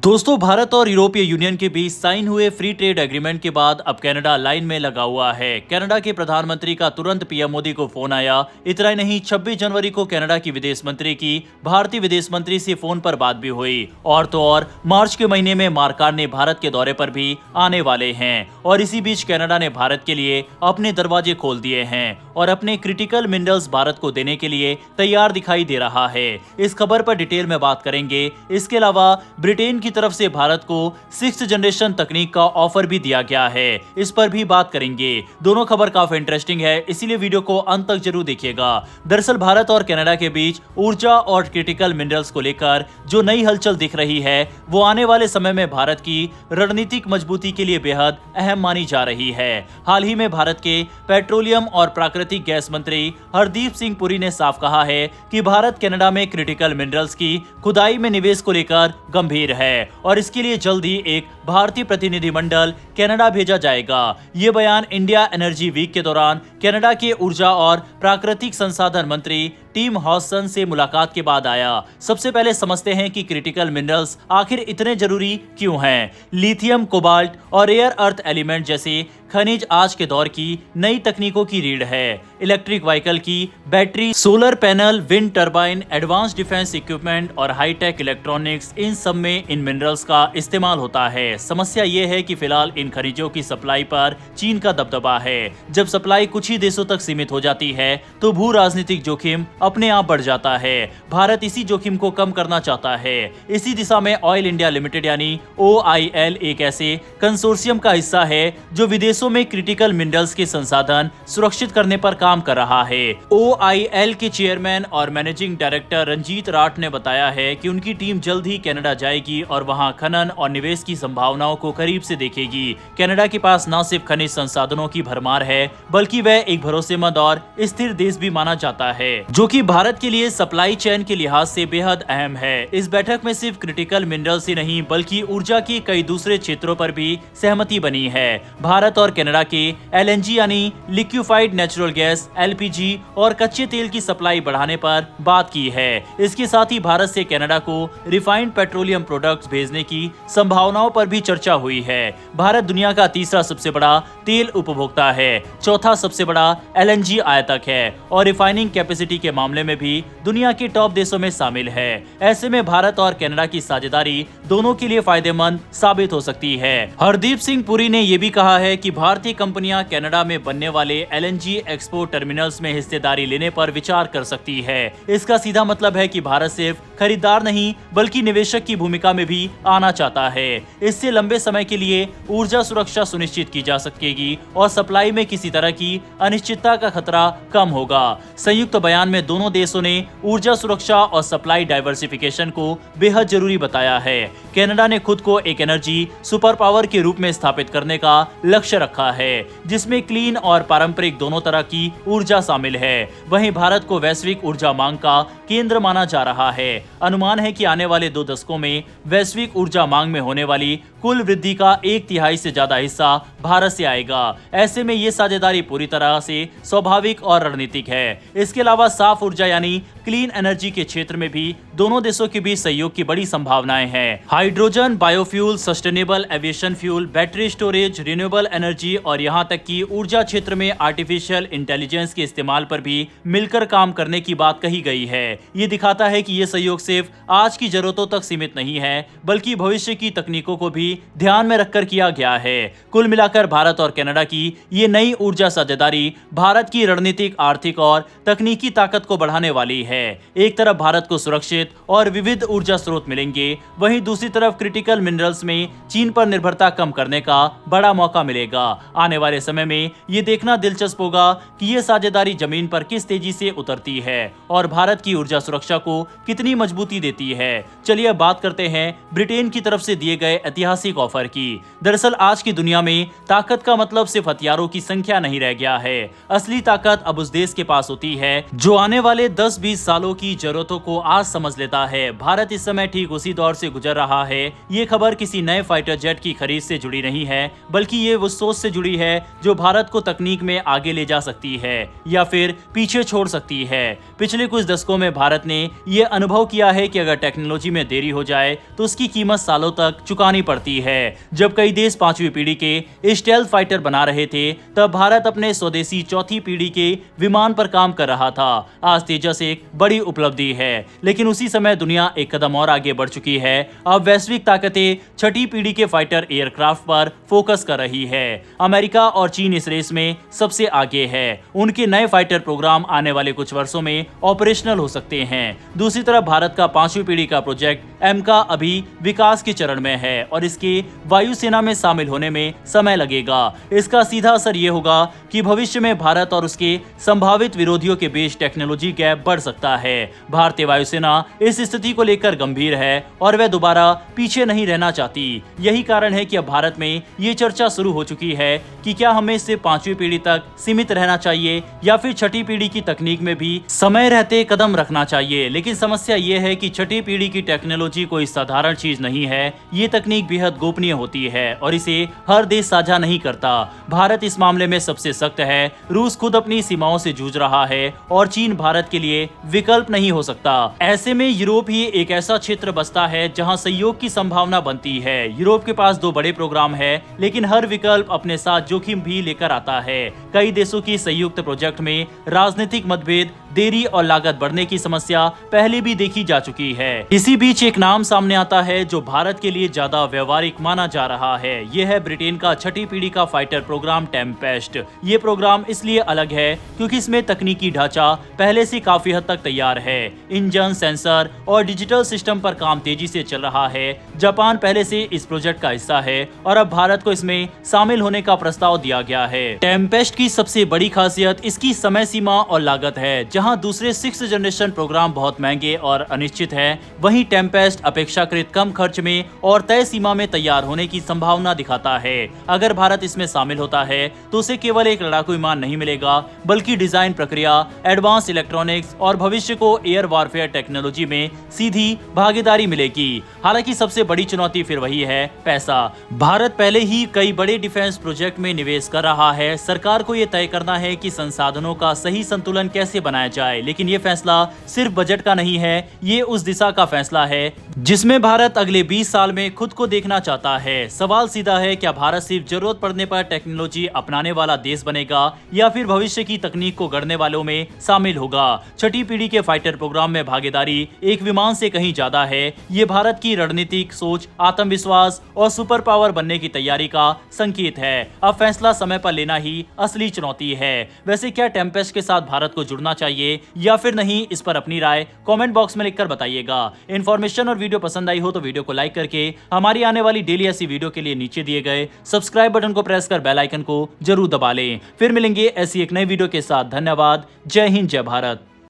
दोस्तों, भारत और यूरोपीय यूनियन के बीच साइन हुए फ्री ट्रेड एग्रीमेंट के बाद अब कनाडा लाइन में लगा हुआ है। कनाडा के प्रधानमंत्री का तुरंत पीएम मोदी को फोन आया। इतना ही नहीं, 26 जनवरी को कनाडा की विदेश मंत्री की भारतीय विदेश मंत्री से फोन पर बात भी हुई। और तो और मार्च के महीने में मार्कार्ने भारत के दौरे पर भी आने वाले हैं। और इसी बीच कनाडा ने भारत के लिए अपने दरवाजे खोल दिए हैं और अपने क्रिटिकल मिनरल्स भारत को देने के लिए तैयार दिखाई दे रहा है। इस खबर पर डिटेल में बात करेंगे। इसके अलावा ब्रिटेन की तरफ से भारत को 6th जनरेशन तकनीक का ऑफर भी दिया गया है, इस पर भी बात करेंगे। दोनों खबर काफी इंटरेस्टिंग है, इसीलिए वीडियो को अंत तक जरूर देखिएगा। दरअसल भारत और कनाडा के बीच ऊर्जा और क्रिटिकल मिनरल्स को लेकर जो नई हलचल दिख रही है वो आने वाले समय में भारत की रणनीतिक मजबूती के लिए बेहद अहम मानी जा रही है। हाल ही में भारत के पेट्रोलियम और प्राकृतिक गैस मंत्री हरदीप सिंह पुरी ने साफ कहा है कि भारत कनाडा में क्रिटिकल मिनरल्स की खुदाई में निवेश को लेकर गंभीर है और इसके लिए जल्द ही एक भारतीय प्रतिनिधिमंडल कनाडा भेजा जाएगा। ये बयान इंडिया एनर्जी वीक के दौरान कनाडा के ऊर्जा और प्राकृतिक संसाधन मंत्री टिम हॉसन से मुलाकात के बाद आया। सबसे पहले समझते हैं कि क्रिटिकल मिनरल्स आखिर इतने जरूरी क्यों हैं। लिथियम, कोबाल्ट और रेयर अर्थ एलिमेंट जैसे खनिज आज के दौर की नई तकनीकों की रीढ़ है। इलेक्ट्रिक व्हीकल की battery, solar panel, wind turbine, advance defence equipment और हाईटेक इलेक्ट्रॉनिक्स, इन सब में इन मिनरल्स का इस्तेमाल होता है। समस्या ये है कि फिलहाल इन खनिजों की सप्लाई पर चीन का दबदबा है। जब सप्लाई कुछ ही देशों तक सीमित हो जाती है तो भू राजनीतिक जोखिम अपने आप बढ़ जाता है। भारत इसी जोखिम को कम करना चाहता है। इसी दिशा में ऑयल इंडिया लिमिटेड यानी OIL एक ऐसे कंसोर्शियम का हिस्सा है जो विदेशों में क्रिटिकल मिनरल्स के संसाधन सुरक्षित करने पर काम कर रहा है। OIL के चेयरमैन और मैनेजिंग डायरेक्टर रंजीत राठ ने बताया है कि उनकी टीम जल्द ही कनाडा जाएगी और वहां खनन और निवेश की संभावनाओं को करीब से देखेगी। कनाडा के पास न सिर्फ खनिज संसाधनों की भरमार है बल्कि वह एक भरोसेमंद और स्थिर देश भी माना जाता है, जो कि भारत के लिए सप्लाई चेन के लिहाज से बेहद अहम है। इस बैठक में सिर्फ क्रिटिकल मिनरल्स ही नहीं बल्कि ऊर्जा के कई दूसरे क्षेत्रों पर भी सहमति बनी है। भारत और कनाडा के LNG यानी लिक्विफाइड नेचुरल गैस, LPG और कच्चे तेल की सप्लाई बढ़ाने पर बात की है। इसके साथ ही भारत से कनाडा को रिफाइंड पेट्रोलियम प्रोडक्ट्स भेजने की संभावनाओं पर भी चर्चा हुई है। भारत दुनिया का तीसरा सबसे बड़ा तेल उपभोक्ता है, चौथा सबसे बड़ा LNG आयातक है और रिफाइनिंग कैपेसिटी के मामले में भी दुनिया के टॉप देशों में शामिल है। ऐसे में भारत और कनाडा की साझेदारी दोनों के लिए फायदेमंद साबित हो सकती है। हरदीप सिंह पुरी ने यह भी कहा है कि भारतीय कंपनियां कनाडा में बनने वाले LNG एक्सपोर्ट टर्मिनल्स में हिस्सेदारी लेने पर विचार कर सकती है। इसका सीधा मतलब है कि भारत सिर्फ खरीदार नहीं बल्कि निवेशक की भूमिका में भी आना चाहता है। इससे लंबे समय के लिए ऊर्जा सुरक्षा सुनिश्चित की जा सकेगी और सप्लाई में किसी तरह की अनिश्चितता का खतरा कम होगा। संयुक्त बयान में दोनों देशों ने ऊर्जा सुरक्षा और सप्लाई डाइवर्सिफिकेशन को बेहद जरूरी बताया है। कनाडा ने खुद को एक एनर्जी सुपर पावर के रूप में स्थापित करने का लक्ष्य रखा है, जिसमें क्लीन और पारंपरिक दोनों तरह की ऊर्जा शामिल है। वहीं भारत को वैश्विक ऊर्जा मांग का केंद्र माना जा रहा है। अनुमान है कि आने वाले 2 दशकों में वैश्विक ऊर्जा मांग में होने वाली कुल वृद्धि का 1/3 से ज्यादा हिस्सा भारत से आएगा। ऐसे में ये साझेदारी पूरी तरह से स्वाभाविक और रणनीतिक है। इसके अलावा साफ ऊर्जा यानी क्लीन एनर्जी के क्षेत्र में भी दोनों देशों के बीच सहयोग की बड़ी संभावनाएं हैं। Hydrogen, biofuel, sustainable aviation fuel, battery storage, renewable energy और यहाँ तक कि ऊर्जा क्षेत्र में आर्टिफिशियल इंटेलिजेंस के इस्तेमाल पर भी मिलकर काम करने की बात कही गई है। ये दिखाता है कि ये सहयोग सिर्फ आज की जरूरतों तक सीमित नहीं है बल्कि भविष्य की तकनीकों को भी ध्यान में रखकर किया गया है। कुल मिलाकर भारत और कनाडा की ये नई ऊर्जा साझेदारी भारत की रणनीतिक, आर्थिक और तकनीकी ताकत को बढ़ाने वाली है। एक तरफ भारत को सुरक्षित और विविध ऊर्जा स्रोत मिलेंगे, वहीं दूसरी तरफ क्रिटिकल मिनरल्स में चीन पर निर्भरता कम करने का बड़ा मौका मिलेगा। आने वाले समय में ये देखना दिलचस्प होगा कि ये साझेदारी जमीन पर किस तेजी से उतरती है और भारत की ऊर्जा सुरक्षा को कितनी मजबूती देती है। चलिए अब बात करते हैं ब्रिटेन की तरफ से दिए गए ऐतिहासिक ऑफर की। दरअसल आज की दुनिया में ताकत का मतलब सिर्फ हथियारों की संख्या नहीं रह गया है। असली ताकत अब उस देश के पास होती है जो आने आने वाले 10-20 सालों की जरूरतों को आज समझ लेता है। भारत इस समय ठीक उसी दौर से गुजर रहा है। ये खबर किसी नए फाइटर जेट की खरीद से जुड़ी नहीं है, बल्कि ये उस सोच से जुड़ी है जो भारत को तकनीक में आगे ले जा सकती है या फिर पीछे छोड़ सकती है। पिछले कुछ दशकों में भारत ने ये अनुभव किया है कि अगर टेक्नोलॉजी में देरी हो जाए तो उसकी कीमत सालों तक चुकानी पड़ती है। जब कई देश 5वीं पीढ़ी के स्टेल्थ फाइटर बना रहे थे, तब भारत अपने स्वदेशी 4थी पीढ़ी के विमान पर काम कर रहा था। आज तेजस एक बड़ी उपलब्धि है, लेकिन उसी समय दुनिया एक कदम और आगे बढ़ चुकी है। अब वैश्विक ताकतें 6ठी पीढ़ी के फाइटर एयरक्राफ्ट पर फोकस कर रही है। अमेरिका और चीन इस रेस में सबसे आगे है। उनके नए फाइटर प्रोग्राम आने वाले कुछ वर्षों में ऑपरेशनल हो सकते हैं। दूसरी तरफ भारत का 5वीं पीढ़ी का प्रोजेक्ट एमका अभी विकास के चरण में है और इसके वायुसेना में शामिल होने में समय लगेगा। इसका सीधा असर ये होगा कि भविष्य में भारत और उसके संभावित विरोधियों के बीच टेक्नोलॉजी गैप बढ़ सकता है। भारतीय वायुसेना इस स्थिति को लेकर गंभीर है और वह दोबारा पीछे नहीं रहना चाहती। यही कारण है कि अब भारत में ये चर्चा शुरू हो चुकी है कि क्या हमें सिर्फ 5वीं पीढ़ी तक सीमित रहना चाहिए या फिर 6ठी पीढ़ी की तकनीक में भी समय रहते कदम रखना चाहिए। लेकिन समस्या ये है कि 6ठी पीढ़ी की टेक्नोलॉजी कोई साधारण चीज नहीं है। ये तकनीक बेहद गोपनीय होती है और इसे हर देश साझा नहीं करता। भारत इस मामले में सबसे सख्त है। रूस खुद अपनी सीमाओं से जूझ रहा है और चीन भारत के लिए विकल्प नहीं हो सकता। ऐसे में यूरोप ही एक ऐसा क्षेत्र बचता है जहां सहयोग की संभावना बनती है। यूरोप के पास 2 बड़े प्रोग्राम है, लेकिन हर विकल्प अपने साथ जोखिम भी लेकर आता है। कई देशों की संयुक्त प्रोजेक्ट में राजनीतिक मतभेद, देरी और लागत बढ़ने की समस्या पहले भी देखी जा चुकी है। इसी बीच एक नाम सामने आता है जो भारत के लिए ज्यादा व्यवहारिक माना जा रहा है। यह है ब्रिटेन का 6ठी पीढ़ी का फाइटर प्रोग्राम टेम्पेस्ट। ये प्रोग्राम इसलिए अलग है क्योंकि इसमें तकनीकी ढांचा पहले से काफी हद तक तैयार है। इंजन, सेंसर और डिजिटल सिस्टम पर काम तेजी से चल रहा है। जापान पहले से इस प्रोजेक्ट का हिस्सा है और अब भारत को इसमें शामिल होने का प्रस्ताव दिया गया है। टेम्पेस्ट की सबसे बड़ी खासियत इसकी समय सीमा और लागत है। जहां दूसरे 6th जनरेशन प्रोग्राम बहुत महंगे और अनिश्चित है, वहीं टेम्पेस्ट अपेक्षाकृत कम खर्च में और तय सीमा में तैयार होने की संभावना दिखाता है। अगर भारत इसमें शामिल होता है तो उसे केवल एक लड़ाकू विमान नहीं मिलेगा, बल्कि डिजाइन प्रक्रिया, एडवांस इलेक्ट्रॉनिक्स और भविष्य को एयर वॉरफेयर टेक्नोलॉजी में सीधी भागीदारी मिलेगी। हालांकि सबसे बड़ी चुनौती फिर वही है, पैसा। भारत पहले ही कई बड़े डिफेंस प्रोजेक्ट में निवेश कर रहा है। सरकार को यह तय करना है कि संसाधनों का सही संतुलन कैसे बनाया जाए। लेकिन ये फैसला सिर्फ बजट का नहीं है, ये उस दिशा का फैसला है जिसमें भारत अगले 20 साल में खुद को देखना चाहता है। सवाल सीधा है, क्या भारत सिर्फ जरूरत पड़ने पर टेक्नोलॉजी अपनाने वाला देश बनेगा या फिर भविष्य की तकनीक को गढ़ने वालों में शामिल होगा। 6ठी पीढ़ी के फाइटर प्रोग्राम में भागीदारी एक विमान से कहीं ज्यादा है। ये भारत की रणनीतिक सोच, आत्मविश्वास और सुपर पावर बनने की तैयारी का संकेत है। अब फैसला समय पर लेना ही असली चुनौती है। वैसे क्या टेम्पेस्ट के साथ भारत को जुड़ना चाहिए या फिर नहीं, इस पर अपनी राय कमेंट बॉक्स में लिखकर बताइएगा। इन्फॉर्मेशन और वीडियो पसंद आई हो तो वीडियो को लाइक करके हमारी आने वाली डेली ऐसी वीडियो के लिए नीचे दिए गए सब्सक्राइब बटन को प्रेस कर बेल आइकन को जरूर दबा लें। फिर मिलेंगे ऐसी एक नई वीडियो के साथ। धन्यवाद। जय हिंद, जय भारत।